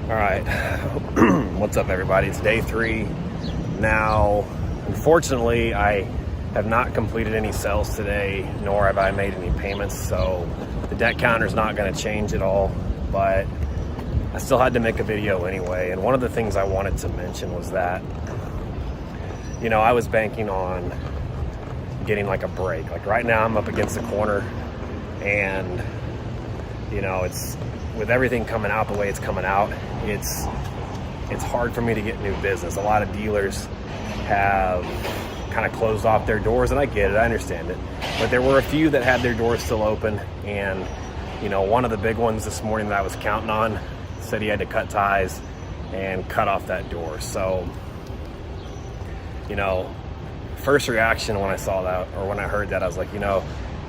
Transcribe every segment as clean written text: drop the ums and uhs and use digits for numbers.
All right. What's up, everybody? It's day 3. Now, unfortunately, I have not completed any sales today, nor have I made any payments, so the debt counter is not going to change at all, but I still had to make a video anyway. And one of the things I wanted to mention was that, I was banking on getting like a break. Like right now, I'm up against the corner, and it's with everything coming out the way it's coming out, it's hard for me to get new business. A lot of dealers have kind of closed off their doors, and I get it, I understand it. But there were a few that had their doors still open, and one of the big ones this morning that I was counting on said he had to cut ties and cut off that door. So, first reaction when I saw that, or when I heard that, I was like,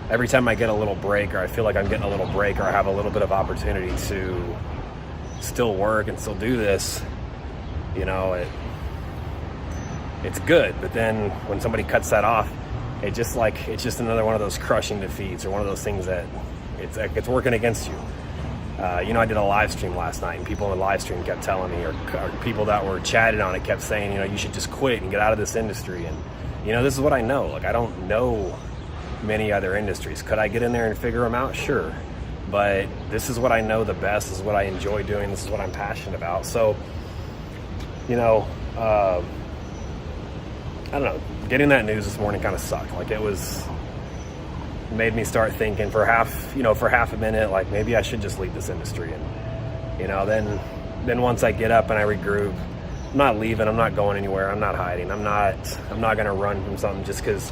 every time I get a little break, or I feel like I'm getting a little break, or I have a little bit of opportunity to still work and still do this, it's good. But then when somebody cuts that off, it's just another one of those crushing defeats, or one of those things that it's working against you. I did a live stream last night, and people in the live stream kept telling me, or people that were chatting on it kept saying, you should just quit and get out of this industry. And this is what I know. Like, I don't know many other industries. Could I get in there and figure them out? Sure. But this is what I know the best. This is what I enjoy doing. This is what I'm passionate about. So, I don't know. Getting that news this morning kind of sucked. Like, made me start thinking for half a minute, like maybe I should just leave this industry. And, then once I get up and I regroup, I'm not leaving. I'm not going anywhere. I'm not hiding. I'm not going to run from something just because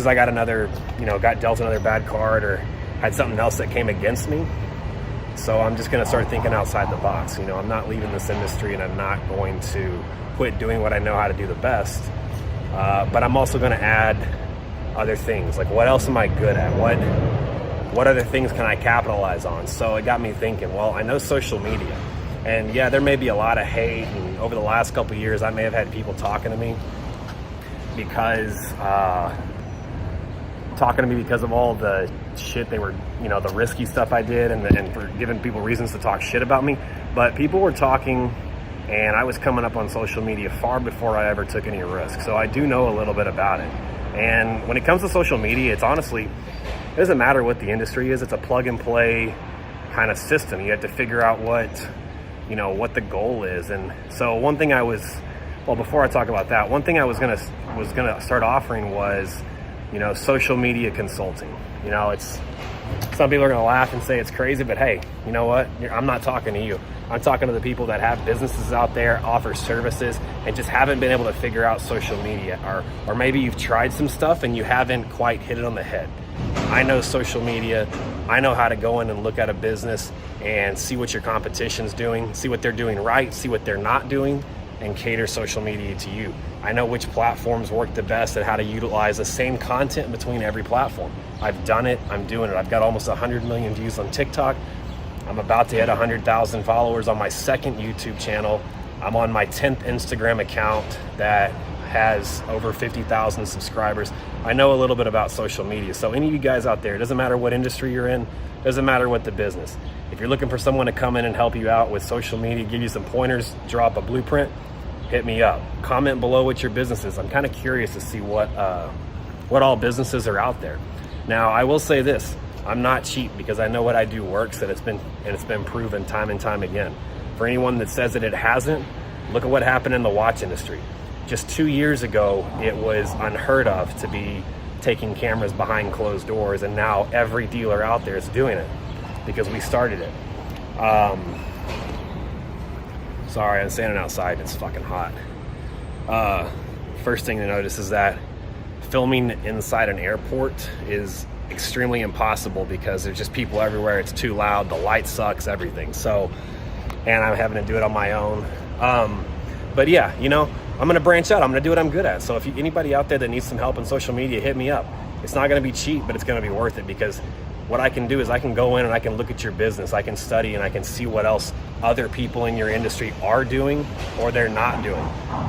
I got got dealt another bad card, or had something else that came against me. So I'm just going to start thinking outside the box. I'm not leaving this industry, and I'm not going to quit doing what I know how to do the best. But I'm also going to add other things. Like, what else am I good at? What other things can I capitalize on? So it got me thinking, well, I know social media. And yeah, there may be a lot of hate. And over the last couple of years, I may have had people talking to me because of all the shit they were, the risky stuff I did, and for giving people reasons to talk shit about me. But people were talking, and I was coming up on social media far before I ever took any risk. So I do know a little bit about it. And when it comes to social media, it doesn't matter what the industry is. It's a plug and play kind of system. You have to figure out what the goal is. And so before I talk about that, one thing I was gonna start offering was, social media consulting. It's, some people are gonna laugh and say it's crazy, but hey, you know what? I'm not talking to you. I'm talking to the people that have businesses out there, offer services, and just haven't been able to figure out social media. Or maybe you've tried some stuff and you haven't quite hit it on the head. I know social media. I know how to go in and look at a business and see what your competition's doing, see what they're doing right, see what they're not doing, and cater social media to you. I know which platforms work the best and how to utilize the same content between every platform. I've done it. I'm doing it. I've got almost 100 million views on TikTok. I'm about to hit 100,000 followers on my second YouTube channel. I'm on my 10th Instagram account that has over 50,000 subscribers. I know a little bit about social media. So any of you guys out there, it doesn't matter what industry you're in, doesn't matter what the business. If you're looking for someone to come in and help you out with social media, give you some pointers, drop a blueprint, hit me up. Comment below what your business is. I'm kind of curious to see what all businesses are out there. Now, I will say this. I'm not cheap, because I know what I do works, and it's been proven time and time again. For anyone that says that it hasn't, look at what happened in the watch industry. Just 2 years ago, it was unheard of to be taking cameras behind closed doors, and now every dealer out there is doing it because we started it. Sorry, I'm standing outside. It's fucking hot. First thing to notice is that filming inside an airport is extremely impossible because there's just people everywhere. It's too loud. The light sucks, everything. So, and I'm having to do it on my own. But yeah, I'm going to branch out. I'm going to do what I'm good at. So if anybody out there that needs some help on social media, hit me up. It's not going to be cheap, but it's going to be worth it, because what I can do is I can go in and I can look at your business. I can study and I can see what else other people in your industry are doing or they're not doing.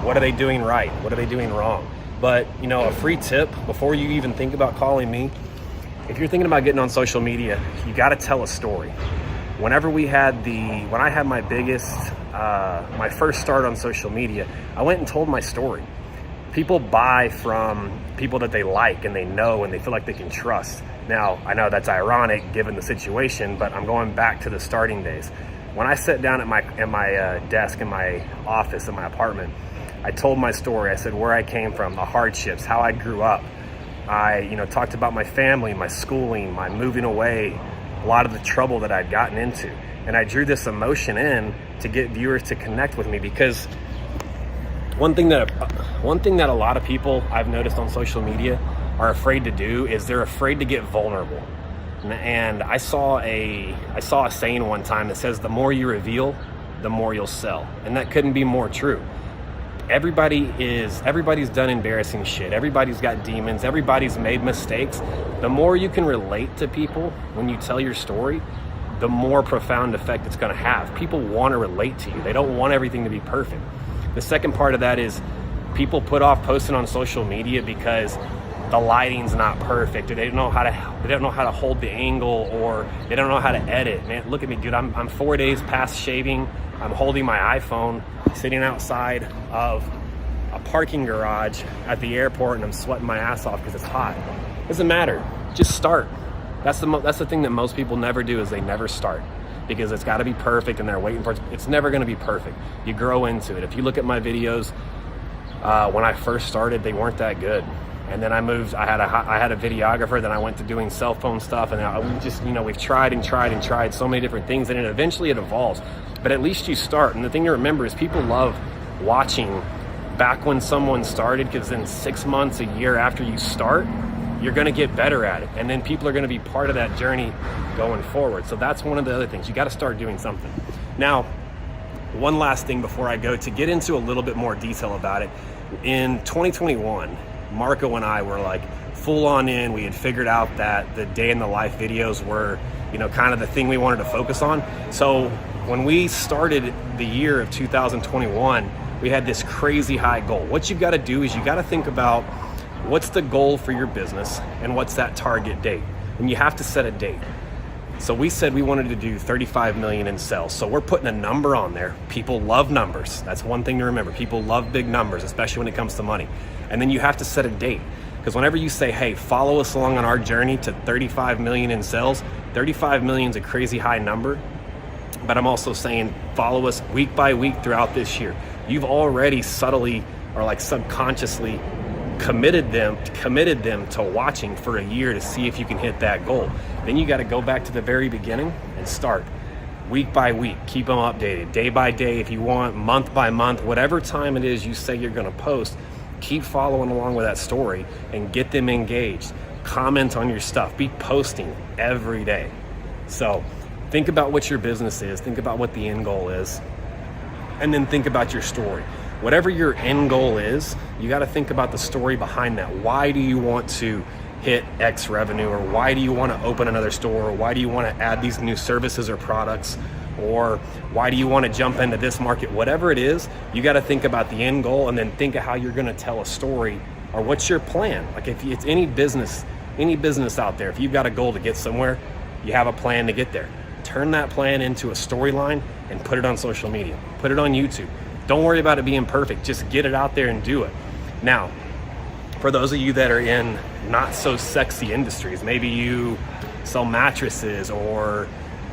What are they doing right? What are they doing wrong? But, a free tip before you even think about calling me, if you're thinking about getting on social media, you got to tell a story. whenever when I had my biggest, my first start on social media, I went and told my story. People buy from people that they like and they know and they feel like they can trust. Now, I know that's ironic given the situation, but I'm going back to the starting days. When I sat down at my desk in my office in my apartment, I told my story. I said where I came from, the hardships, how I grew up. I, talked about my family, my schooling, my moving away, a lot of the trouble that I'd gotten into. And I drew this emotion in to get viewers to connect with me, because one thing that a lot of people I've noticed on social media are afraid to do is they're afraid to get vulnerable. And I saw a saying one time that says, the more you reveal, the more you'll sell. And that couldn't be more true. Everybody's done embarrassing shit. Everybody's got demons. Everybody's made mistakes. The more you can relate to people when you tell your story, the more profound effect it's going to have. People want to relate to you. They don't want everything to be perfect. The second part of that is people put off posting on social media because the lighting's not perfect, or they don't know how to hold the angle, or they don't know how to edit. Man, look at me, dude. I'm 4 days past shaving. I'm holding my iPhone, sitting outside of a parking garage at the airport, and I'm sweating my ass off because it's hot. Doesn't matter. Just start. That's the thing that most people never do, is they never start, because it's got to be perfect and they're waiting for it. It's never going to be perfect. You grow into it. If you look at my videos, when I first started, they weren't that good. And then I moved, I had a videographer, then I went to doing cell phone stuff, and we've tried and tried and tried so many different things, and eventually it evolves. But at least you start. And the thing to remember is people love watching back when someone started, because then 6 months, a year after you start, you're going to get better at it. And then people are going to be part of that journey going forward. So that's one of the other things. You got to start doing something. Now, one last thing before I go, to get into a little bit more detail about it. In 2021, Marco and I were like full on in. We had figured out that the day in the life videos were, kind of the thing we wanted to focus on. So when we started the year of 2021, we had this crazy high goal. What you've got to do is you got to think about what's the goal for your business and what's that target date. And you have to set a date. So we said we wanted to do 35 million in sales. So we're putting a number on there. People love numbers. That's one thing to remember. People love big numbers, especially when it comes to money. And then you have to set a date. Because whenever you say, hey, follow us along on our journey to 35 million in sales, 35 million is a crazy high number. But I'm also saying follow us week by week throughout this year. You've already subtly or like subconsciously committed them to watching for a year to see if you can hit that goal. Then you got to go back to the very beginning and start week by week. Keep them updated day by day if you want, month by month, whatever time it is you say you're going to post. Keep following along with that story and get them engaged. Comment on your stuff. Be posting every day. So think about what your business is. Think about what the end goal is. And then think about your story. Whatever your end goal is, you got to think about the story behind that. Why do you want to hit X revenue? Or why do you want to open another store? Or why do you want to add these new services or products? Or why do you want to jump into this market? Whatever it is, you got to think about the end goal and then think of how you're going to tell a story, or what's your plan. Like if it's any business out there, if you've got a goal to get somewhere, you have a plan to get there. Turn that plan into a storyline and put it on social media. Put it on YouTube. Don't worry about it being perfect. Just get it out there and do it. Now, for those of you that are in not so sexy industries, maybe you sell mattresses, or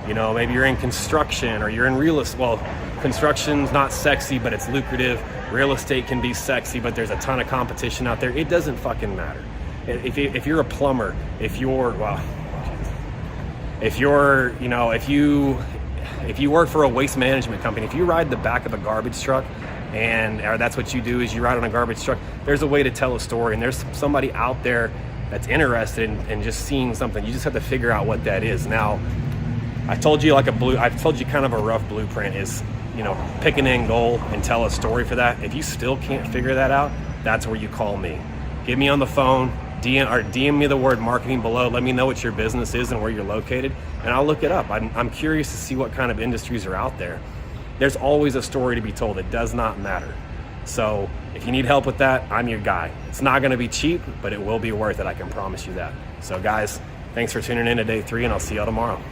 maybe you're in construction, or you're in real estate. Well, construction's not sexy, but it's lucrative. Real estate can be sexy, but there's a ton of competition out there. It doesn't fucking matter. If you're a plumber, if you work for a waste management company, if you ride the back of a garbage truck, or that's what you do, is you ride on a garbage truck, there's a way to tell a story, and there's somebody out there that's interested in just seeing something. You just have to figure out what that is. Now, I've told you kind of a rough blueprint is, pick an end goal and tell a story for that. If you still can't figure that out, that's where you call me. Get me on the phone, DM me the word marketing below. Let me know what your business is and where you're located, and I'll look it up. I'm curious to see what kind of industries are out there. There's always a story to be told. It does not matter. So if you need help with that, I'm your guy. It's not going to be cheap, but it will be worth it. I can promise you that. So guys, thanks for tuning in to day 3, and I'll see y'all tomorrow.